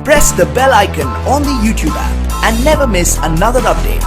press the bell icon on the YouTube app and never miss another update.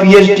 PhD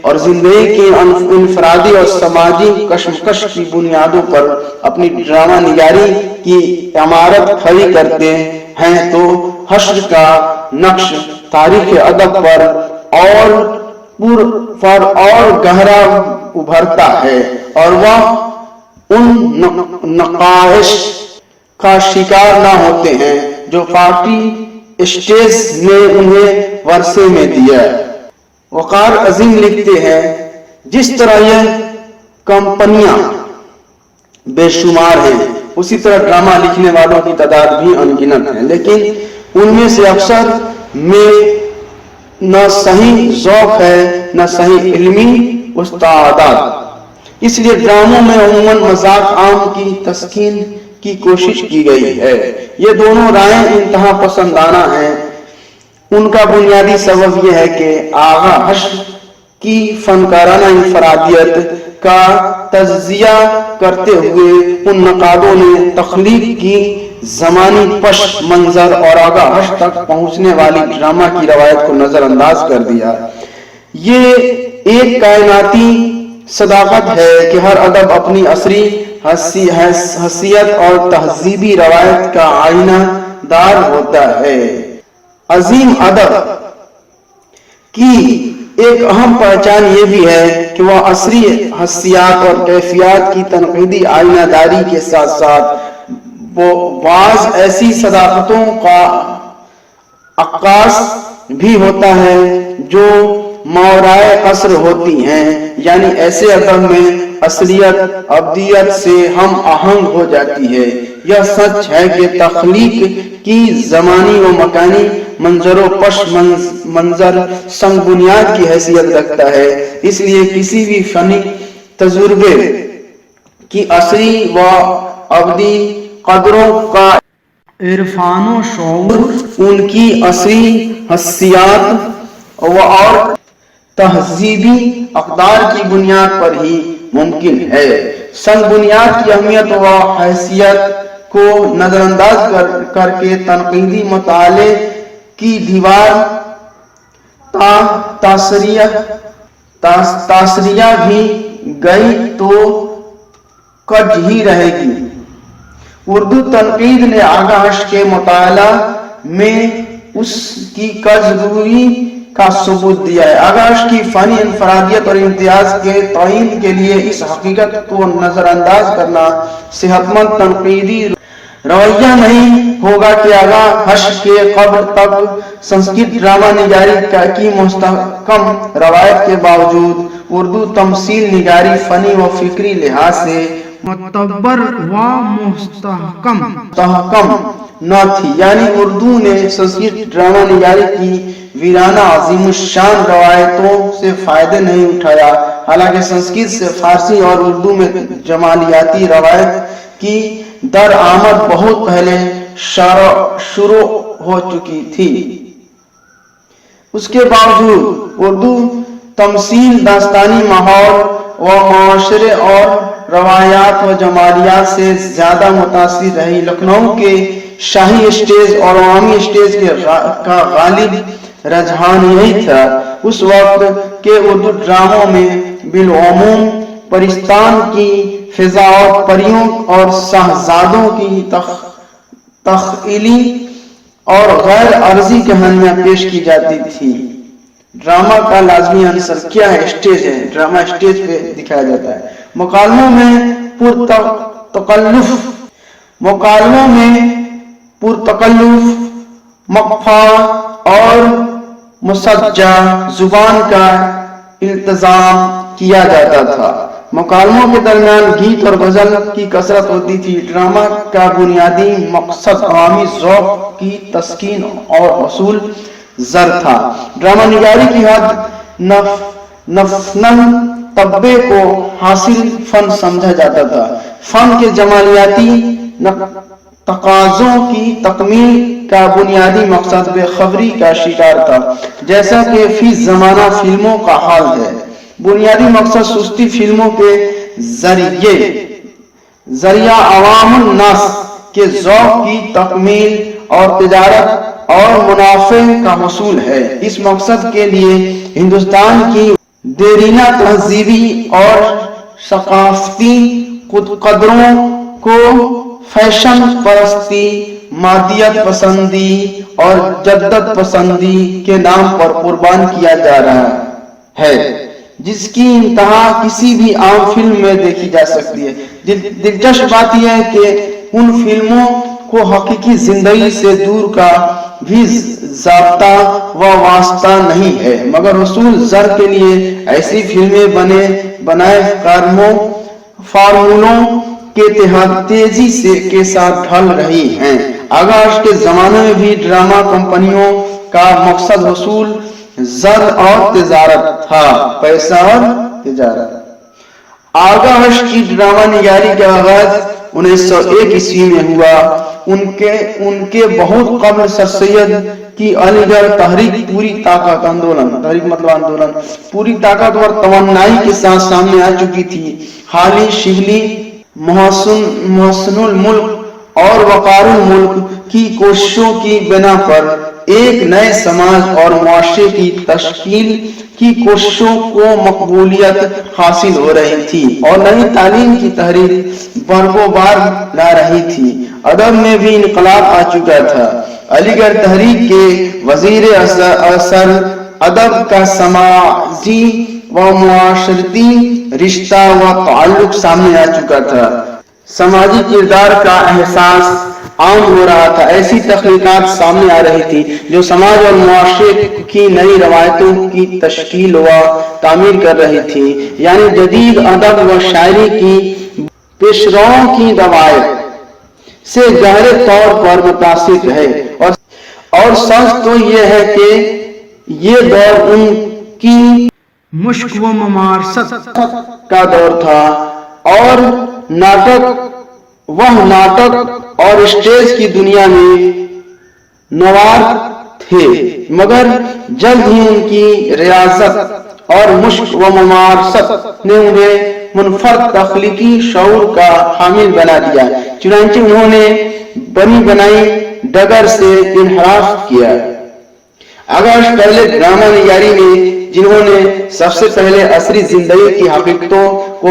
اور زندگی کی انفرادی اور سماجی کشمکش کی بنیادوں پر اپنی ڈرامہ نگاری کی عمارت کھڑی کرتے ہیں تو حشر کا نقش تاریخ ادب پر اور گہرا ابھرتا ہے اور وہ ان نقائص کا شکار نہ ہوتے ہیں جو پارٹی اسٹیج نے انہیں ورثے میں دیا۔ وقار عظیم لکھتے ہیں جس طرح یہ کمپنیاں بے شمار ہیں اسی طرح ڈرامہ لکھنے والوں کی تعداد بھی انگنت ہے، لیکن ان میں سے اکثر میں نہ صحیح ذوق ہے نہ صحیح علمی استعداد۔ اس لیے ڈراموں میں عموماً مذاق عام کی تسکین کی کوشش کی گئی ہے۔ یہ دونوں رائے انتہا پسندانہ ہیں۔ ان کا بنیادی سبب یہ ہے کہ آغا حشر کی فنکارانہ انفرادیت کا تجزیہ کرتے ہوئے ان نقادوں نے تخلیق کی زمانی پس منظر اور آغا حشر تک پہنچنے والی ڈرامہ کی روایت کو نظر انداز کر دیا۔ یہ ایک کائناتی صداقت ہے کہ ہر ادب اپنی عصری حیثیت اور تہذیبی روایت کا آئینہ دار ہوتا ہے۔ عظیم ادب کی ایک اہم پہچان یہ بھی ہے کہ وہ عصری حیثیت اور کیفیات کی تنقیدی آئینہ داری کے ساتھ ساتھ بعض ایسی صداقتوں کا عکاس بھی ہوتا ہے جو ماورائے عصر ہوتی ہیں، یعنی ایسے ادب میں اصلیت ابدیت سے ہم آہنگ ہو جاتی ہے۔ یہ سچ ہے کہ تخلیق کی زمانی و مکانی منظر و پس منظر سنگ بنیاد کی حیثیت رکھتا ہے، اس لیے کسی بھی فنی تجربے کی عصری و ابدی قدروں کا عرفان و شعور ان کی عصری حیثیت اور تہذیبی اقدار کی بنیاد پر ہی ممکن ہے۔ سنگ بنیاد کی اہمیت و حیثیت کو نظر انداز کر کے تنقیدی مطالعے کی دیوار تاثریہ بھی گئی تو کج ہی رہے گی۔ اردو تنقید نے آغا حشر کے مطالعہ میں اس کی کج روئی کا ثبوت دیا ہے۔ آغا حشر کی فنی انفرادیت اور امتیاز کے تعین کے لیے اس حقیقت کو نظر انداز کرنا صحت مند تنقیدی رویہ نہیں ہوگا کہ آغا حشر کے قبل تک سنسکرت ڈرامہ نگاری کی مستحکم روایت کے باوجود اردو تمثیل نگاری فنی و فکری لحاظ سے معتبر و مستحکم نہ تھی، یعنی اردو نے سنسکرت ڈرامہ نگاری کی ویرانہ عظیم الشان روایتوں سے فائدہ نہیں اٹھایا، حالانکہ سنسکرت سے فارسی اور اردو میں جمالیاتی روایت کی درآمد بہت پہلے شروع ہو چکی تھی۔ اس کے باوجود اردو تمثیل داستانی ماحول و معاشرے اور روایات و جمالیات سے زیادہ متاثر رہی۔ لکھنؤ کے شاہی اسٹیج اور عوامی اسٹیج کا غالب رجحان یہی تھا۔ اس وقت کے اردو ڈراموں میں بالعموم پرستان کی فضا اور پریوں اور شہزادوں کی تخیلی اور غیر عرضی کہانیاں پیش کی جاتی تھی۔ ڈرامہ کا لازمی عنصر کیا ہے؟ اسٹیج ہے۔ ڈرامہ اسٹیج پہ دکھایا جاتا ہے۔ مکالموں میں پرتکلف مقفع اور مسجع زبان کا التزام کیا جاتا تھا۔ مکالموں کے درمیان گیت اور غزل کی کثرت ہوتی تھی۔ ڈرامہ کا بنیادی مقصد عوامی ذوق کی تسکین اور حصول زر تھا۔ ڈرامہ نگاری کی حد نفنن طبع کو حاصل فن سمجھا جاتا تھا۔ فن کے جمالیاتی تقاضوں کی تکمیل کا بنیادی مقصد بے خبری کا شکار تھا، جیسا کہ فی زمانہ فلموں کا حال ہے۔ بنیادی مقصد سستی فلموں کے ذریعہ عوام الناس کے ذوق کی تکمیل اور تجارت اور منافع کا حصول ہے۔ اس مقصد کے لیے ہندوستان کی دیرینہ تہذیبی اور ثقافتی قدروں کو فیشن پرستی، مادیت پسندی اور جدت پسندی کے نام پر قربان کیا جا رہا ہے، جس کی انتہا کسی بھی عام فلم میں دیکھی جا سکتی ہے۔ دلچسپ بات یہ ہے کہ ان فلموں کو حقیقی زندگی سے دور کا بھی ضابطہ و واسطہ نہیں ہے، مگر حصول زر کے لیے ایسی فلمیں بنائے فارمولوں کے تحت تیزی کے ساتھ ڈھل رہی ہیں۔ آغاز کے زمانے میں بھی ڈرامہ کمپنیوں کا مقصد حصول زر اور تجارت تھا، پیسہ اور تجارت۔ آغاز کی ڈرامہ نگاری کا آغاز 1901 عیسوی میں ہوا۔ ان کے بہت قبل سر سید کی علی گڑھ تحریک پوری طاقت آندولن پوری طاقت اور توانائی کے ساتھ سامنے آ چکی تھی۔ حالی شبلی، محسن الملک اور وقار الملک کی کوششوں کی بنا پر ایک نئے سماج اور معاشرے کی تشکیل کی کوششوں کو مقبولیت حاصل ہو رہی تھی اور نئی تعلیم کی تحریک بروبار لا رہی تھی۔ ادب میں بھی انقلاب آ چکا تھا۔ علی گڑھ تحریک کے وزیر اثر ادب کا سماجی و معاشرتی رشتہ و تعلق سامنے آ چکا تھا۔ سماجی کردار کا احساس عام ہو رہا تھا۔ ایسی تخلیقات سامنے آ رہی تھی جو سماج اور معاشرے کی نئی روایتوں کی تشکیل و تعمیر کر رہی تھی، یعنی جدید ادب و شاعری کی پیشرووں کی روایت سے گہرے طور پر متاثر ہے۔ اور سچ تو یہ ہے کہ یہ دور ان کی مشق و ممارست کا دور تھا، اور ناٹک اور اسٹیج کی دنیا میں نوار تھے، مگر جلد ہی ان کی ریاضت اور مشق و ممارست نے انہیں منفرد تخلیقی شعور کا حامل بنا دیا۔ چنانچہ انہوں نے بنی بنائی ڈگر سے انحراف کیا۔ آغاز پہلے ڈرامہ نگاری میں جنہوں نے سب سے پہلے عصری زندگی کی حقیقتوں کو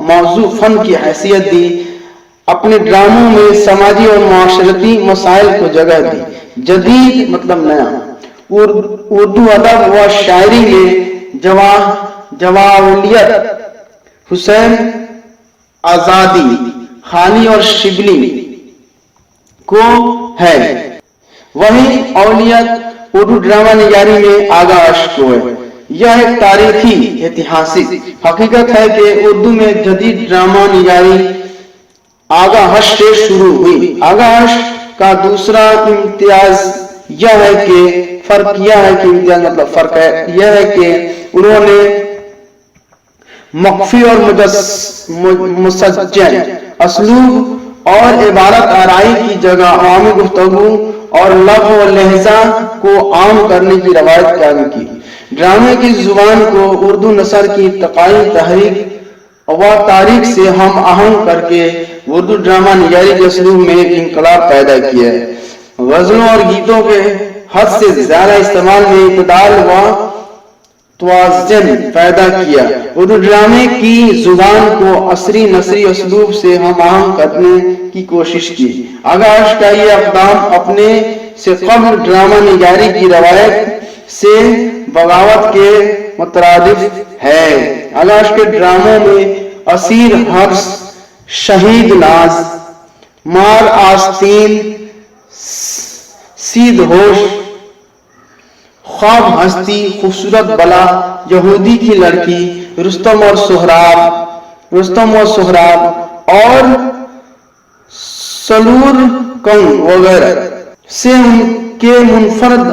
موضوع فن کی حیثیت دی، اپنے ڈراموں میں سماجی اور معاشرتی مسائل کو جگہ دی۔ جدید نیا اردو ادب و شاعری میں جوالیت، حسین آزادی، خانی اور شبلی کو ہے، وہیں اولیت اردو ڈرامہ نگاری میں آغاز کو ہے۔ یہ ایک تاریخی ایتہاسک حقیقت ہے کہ اردو میں جدید ڈرامہ نگاری آغاز سے شروع ہوئی۔ آغاز کا دوسرا امتیاز یہ ہے کہ انہوں نے مخفی اور مسجع اسلوب اور عبارت آرائی کی جگہ عوامی گفتگو اور لغو و لہجہ کو عام کرنے کی روایت قائم کی۔ ڈرامے کی زبان کو اردو نثر کی ارتقائی تحریک و تاریخ سے ہم آہنگ کر کے اردو ڈرامہ نگاری کے اسلوب میں انقلاب پیدا کیا ہے۔ غزلوں اور گیتوں کے حد سے زیادہ استعمال میں اعتدال و توازن پیدا کیا۔ اردو ڈرامے کی زبان کو عصری نثری اسلوب سے ہم آہنگ کرنے کی کوشش کی۔ آغاز کا یہ اقدام اپنے سے قبل ڈرامہ نگاری کی روایت سے بغاوت کے مترادف ہے۔ آغاز کے ڈراموں میں اسیر حرس، شہید ناز، مار آستین، سید ہوش، خواب ہستی، خوبصورت بلا، یہودی کی لڑکی، رستم اور سہراب اور سلور کنگ وغیرہ سے ان کے منفرد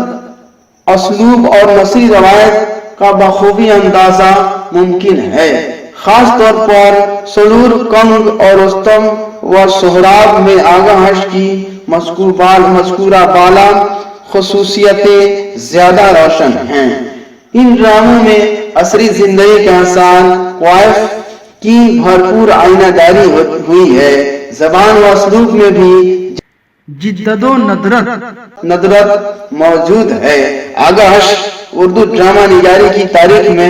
اسلوب اور نثری روایت کا بخوبی اندازہ ممکن ہے۔ خاص طور پر سلور کنگ اور رستم و سہراب میں آغاز کی مذکورہ بالا خصوصیتیں زیادہ روشن ہیں۔ ان ڈراموں میں عصری زندگی کے آثار قوائف کی بھرپور آئینہ داری ہوئی ہے۔ زبان و اسلوب میں بھی جدت و ندرت موجود ہے۔ آغاز اردو ڈرامہ نگاری کی تاریخ میں